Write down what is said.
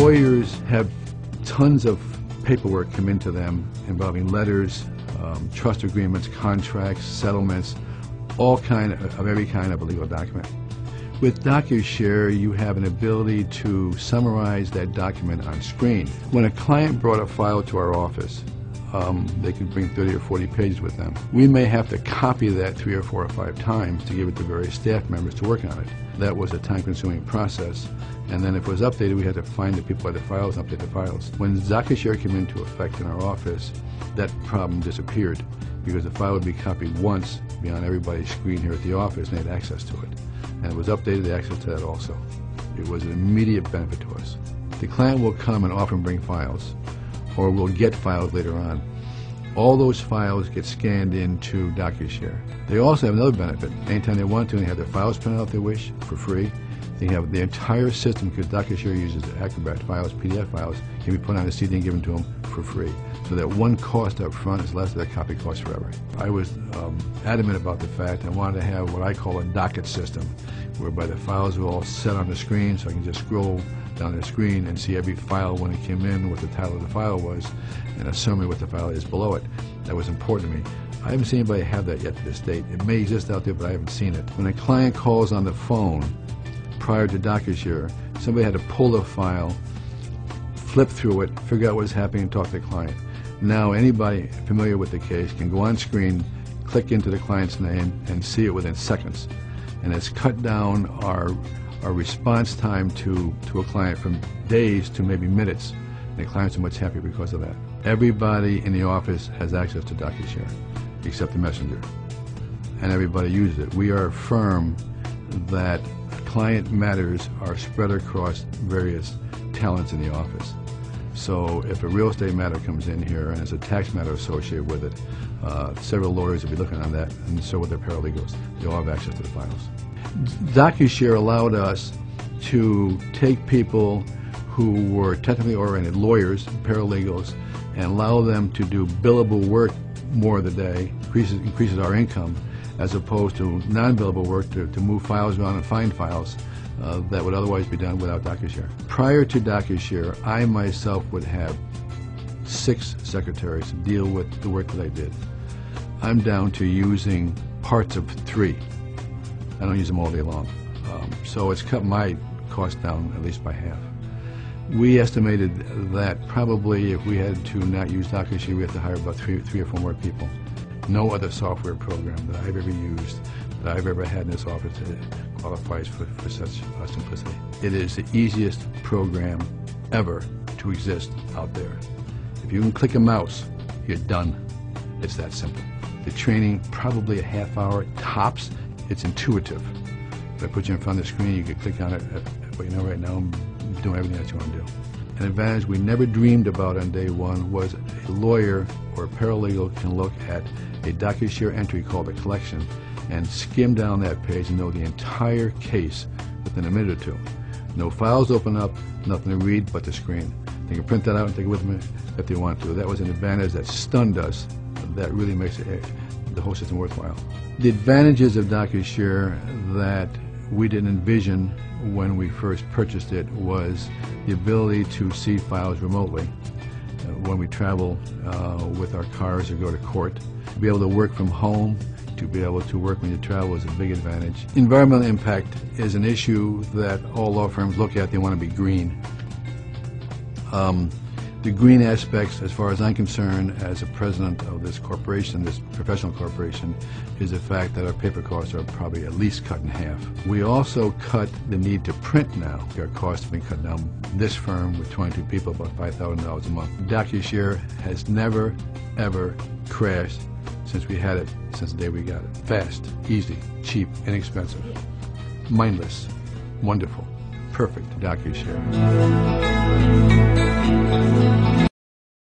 Lawyers have tons of paperwork come into them involving letters, trust agreements, contracts, settlements, every kind of a legal document. With DocuShare, you have an ability to summarize that document on screen. When a client brought a file to our office, they could bring 30 or 40 pages with them. We may have to copy that 3 or 4 or 5 times to give it to various staff members to work on it. That was a time-consuming process. And then if it was updated, we had to find the people at the files and update the files. When DocuShare came into effect in our office, that problem disappeared because the file would be copied once beyond everybody's screen here at the office and they had access to it. And it was updated, they had access to that also. It was an immediate benefit to us. The client will come and often bring files, or we'll get files later on. All those files get scanned into DocuShare. They also have another benefit. Anytime they want to, they have their files printed out if they wish for free. They have the entire system, because DocuShare uses Acrobat files, PDF files, can be put on a CD and given to them for free. So that one cost up front is less than that copy costs forever. I was adamant about the fact I wanted to have what I call a docket system, whereby the files were all set on the screen, so I can just scroll down the screen and see every file when it came in, what the title of the file was, and a summary what the file is below it. That was important to me. I haven't seen anybody have that yet to this date. It may exist out there, but I haven't seen it. When a client calls on the phone prior to DocuShare, somebody had to pull the file, flip through it, figure out what's happening, and talk to the client. Now anybody familiar with the case can go on screen, click into the client's name, and see it within seconds. And it's cut down our response time to a client from days to maybe minutes. And the clients are much happier because of that. Everybody in the office has access to DocuShare, except the messenger. And everybody uses it. We are a firm that client matters are spread across various talents in the office. So if a real estate matter comes in here and there's a tax matter associated with it, several lawyers will be looking on that, and so will their paralegals. They all have access to the files. DocuShare allowed us to take people who were technically oriented, lawyers, paralegals, and allow them to do billable work more of the day, increases our income, as opposed to non-billable work to move files around and find files that would otherwise be done without DocuShare. Prior to DocuShare, I myself would have 6 secretaries to deal with the work that I did. I'm down to using parts of 3. I don't use them all day long. So it's cut my cost down at least by half. We estimated that probably if we had to not use DocuShare, we had to hire about 3 or 4 more people. No other software program that I've ever used, that I've ever had in this office qualifies for such simplicity. It is the easiest program ever to exist out there. If you can click a mouse, you're done. It's that simple. The training, probably a half hour tops. It's intuitive. If I put you in front of the screen, you can click on it at what you know right now and do everything that you want to do. An advantage we never dreamed about on day one was a lawyer or a paralegal can look at a DocuShare entry called a collection and skim down that page and know the entire case within a minute or 2. No files open up, nothing to read but the screen. They can print that out and take it with them if they want to. That was an advantage that stunned us. That really makes the whole system worthwhile. The advantages of DocuShare that we didn't envision when we first purchased it was the ability to see files remotely when we travel with our cars or go to court. To be able to work from home, to be able to work when you travel is a big advantage. Environmental impact is an issue that all law firms look at. They want to be green. The green aspects, as far as I'm concerned, as a president of this corporation, this professional corporation, is the fact that our paper costs are probably at least cut in half. We also cut the need to print now. Our costs have been cut down. This firm, with 22 people, about $5,000 a month. DocuShare has never, ever crashed since we had it, since the day we got it. Fast, easy, cheap, inexpensive, mindless, wonderful, perfect DocuShare.